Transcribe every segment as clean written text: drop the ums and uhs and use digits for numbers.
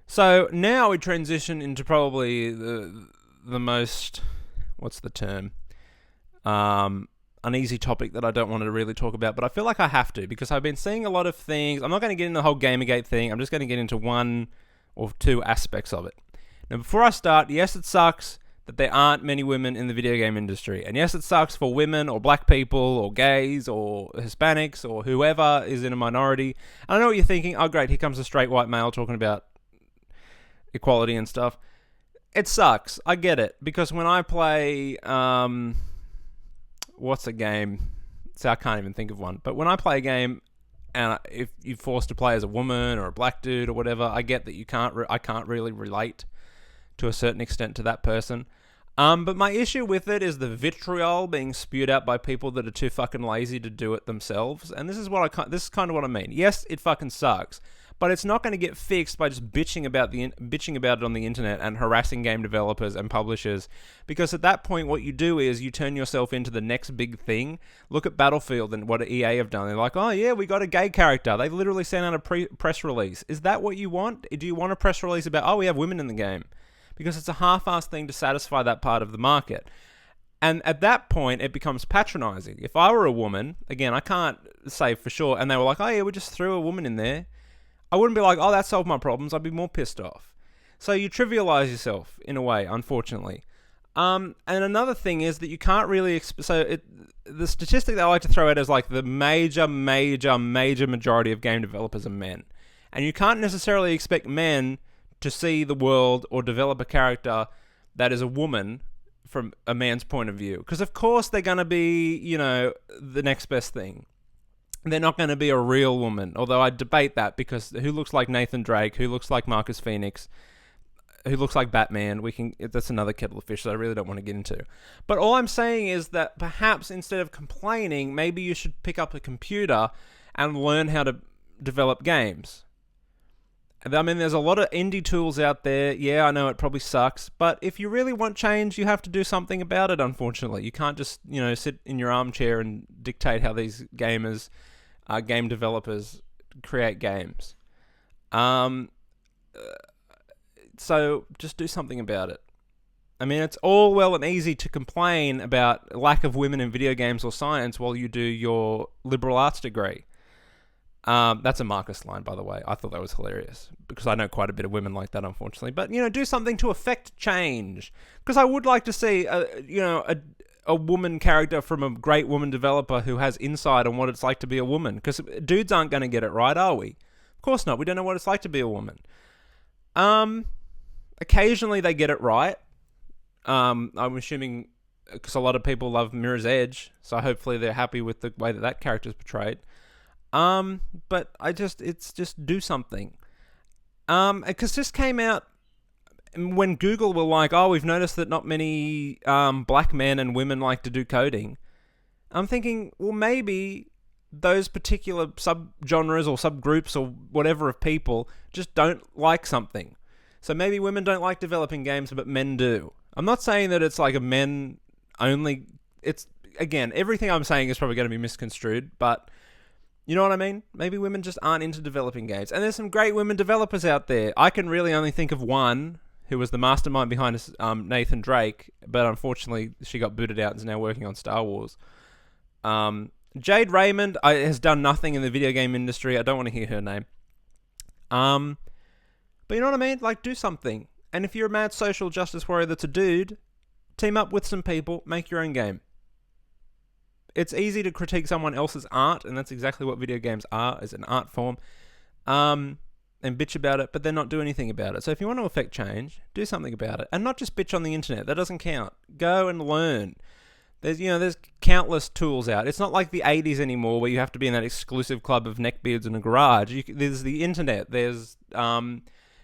So now we transition into probably the most, what's the term? Uneasy topic that I don't want to really talk about, but I feel like I have to because I've been seeing a lot of things. I'm not going to get into the whole Gamergate thing. I'm just going to get into one or two aspects of it. Now, before I start, yes, it sucks that there aren't many women in the video game industry. And yes, it sucks for women or black people or gays or Hispanics or whoever is in a minority. And I know what you're thinking. Oh, great, here comes a straight white male talking about equality and stuff. It sucks. I get it. Because when I play... what's a game? See, I can't even think of one. But when I play a game, and if you're forced to play as a woman or a black dude or whatever, I get that I can't really relate to a certain extent to that person. But my issue with it is the vitriol being spewed out by people that are too fucking lazy to do it themselves. And this is kind of what I mean. Yes, it fucking sucks, but it's not going to get fixed by just bitching about it on the internet and harassing game developers and publishers. Because at that point, what you do is you turn yourself into the next big thing. Look at Battlefield and what EA have done. They're like, oh yeah, we got a gay character. They literally sent out a press release. Is that what you want? Do you want a press release about, oh, we have women in the game? Because it's a half-assed thing to satisfy that part of the market. And at that point, it becomes patronizing. If I were a woman, again, I can't say for sure, and they were like, oh yeah, we just threw a woman in there, I wouldn't be like, oh, that solved my problems. I'd be more pissed off. So you trivialize yourself, in a way, unfortunately. And another thing is that you can't really... the statistic that I like to throw out is like the major majority of game developers are men. And you can't necessarily expect men to see the world or develop a character that is a woman from a man's point of view. Because of course they're going to be, the next best thing. They're not going to be a real woman. Although I debate that because who looks like Nathan Drake, who looks like Marcus Phoenix, who looks like Batman, that's another kettle of fish that I really don't want to get into. But all I'm saying is that perhaps instead of complaining, maybe you should pick up a computer and learn how to develop games. I mean, there's a lot of indie tools out there. Yeah, I know it probably sucks. But if you really want change, you have to do something about it, unfortunately. You can't just, sit in your armchair and dictate how these game developers create games. So just do something about it. I mean, it's all well and easy to complain about lack of women in video games or science while you do your liberal arts degree. That's a Marcus line, by the way. I thought that was hilarious because I know quite a bit of women like that, unfortunately. But, do something to affect change. Because I would like to see, a woman character from a great woman developer who has insight on what it's like to be a woman. Because dudes aren't going to get it right, are we? Of course not. We don't know what it's like to be a woman. Occasionally they get it right. I'm assuming because a lot of people love Mirror's Edge. So hopefully they're happy with the way that character is portrayed. But it's just do something. Because this came out when Google were like, oh, we've noticed that not many, black men and women like to do coding. I'm thinking, well, maybe those particular subgenres or subgroups or whatever of people just don't like something. So maybe women don't like developing games, but men do. I'm not saying that it's like a men only, again, everything I'm saying is probably going to be misconstrued, but you know what I mean? Maybe women just aren't into developing games. And there's some great women developers out there. I can really only think of one who was the mastermind behind Nathan Drake, but unfortunately she got booted out and is now working on Star Wars. Jade Raymond has done nothing in the video game industry. I don't want to hear her name. But you know what I mean? Like, do something. And if you're a mad social justice warrior that's a dude, team up with some people, make your own game. It's easy to critique someone else's art, and that's exactly what video games are, as an art form, and bitch about it, but then not do anything about it. So if you want to affect change, do something about it. And not just bitch on the internet. That doesn't count. Go and learn. There's countless tools out. It's not like the 80s anymore where you have to be in that exclusive club of neckbeards in a garage. There's the internet. There's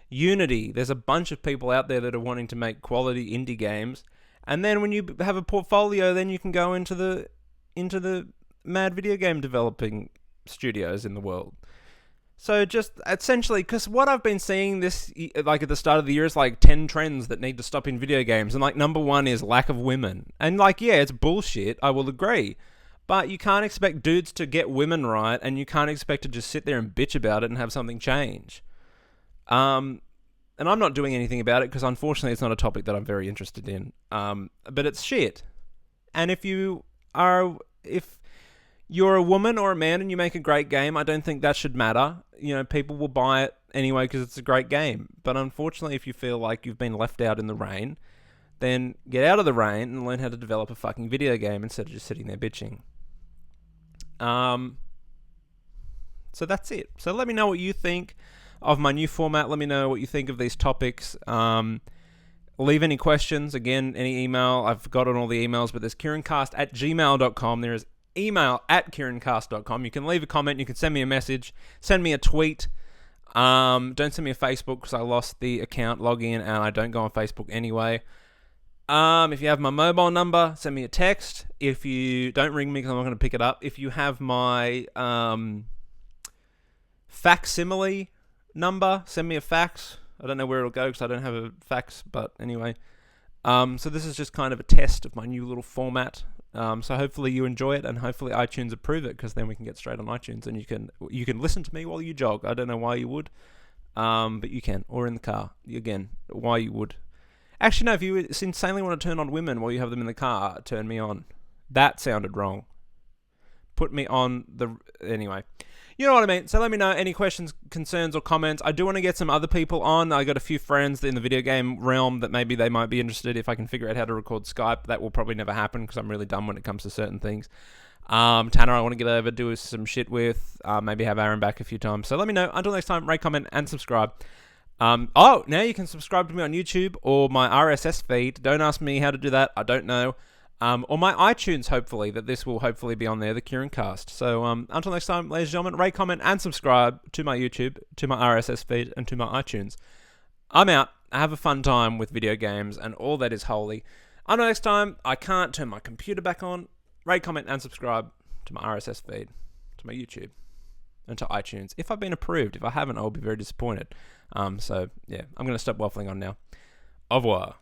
Unity. There's a bunch of people out there that are wanting to make quality indie games. And then when you have a portfolio, then you can go into the mad video game developing studios in the world. So just essentially, because what I've been seeing this, like at the start of the year, is like 10 trends that need to stop in video games. And like number one is lack of women. And like, yeah, it's bullshit. I will agree. But you can't expect dudes to get women right. And you can't expect to just sit there and bitch about it and have something change. And I'm not doing anything about it because unfortunately it's not a topic that I'm very interested in. But it's shit. And if you're a woman or a man and you make a great game, I don't think that should matter. People will buy it anyway because it's a great game. But unfortunately, if you feel like you've been left out in the rain, then get out of the rain and learn how to develop a fucking video game instead of just sitting there bitching. So that's it. So let me know what you think of my new format. Let me know what you think of these topics. Leave any questions. Again, any email. I've forgotten all the emails, but there's KieranCast@gmail.com. There is email@KieranCast.com. You can leave a comment. You can send me a message. Send me a tweet. Don't send me a Facebook because I lost the account login and I don't go on Facebook anyway. If you have my mobile number, send me a text. If you don't ring me because I'm not going to pick it up. If you have my facsimile number, send me a fax. I don't know where it'll go because I don't have a fax, but anyway. So this is just kind of a test of my new little format. So hopefully you enjoy it and hopefully iTunes approve it because then we can get straight on iTunes and you can listen to me while you jog. I don't know why you would, but you can. Or in the car. Again, why you would. Actually, no, if you insanely want to turn on women while you have them in the car, turn me on. That sounded wrong. Put me on the... Anyway. You know what I mean. So let me know any questions, concerns, or comments. I do want to get some other people on. I got a few friends in the video game realm that maybe they might be interested if I can figure out how to record Skype. That will probably never happen because I'm really dumb when it comes to certain things. Tanner, I want to get over, do some shit with. Maybe have Aaron back a few times. So let me know. Until next time, rate, comment, and subscribe. Now you can subscribe to me on YouTube or my RSS feed. Don't ask me how to do that. I don't know. Or my iTunes, hopefully, that this will hopefully be on there, the KieranCast. So until next time, ladies and gentlemen, rate, comment, and subscribe to my YouTube, to my RSS feed, and to my iTunes. I'm out. Have a fun time with video games and all that is holy. Until next time, I can't turn my computer back on. Rate, comment, and subscribe to my RSS feed, to my YouTube, and to iTunes. If I've been approved. If I haven't, I'll be very disappointed. So, yeah, I'm going to stop waffling on now. Au revoir.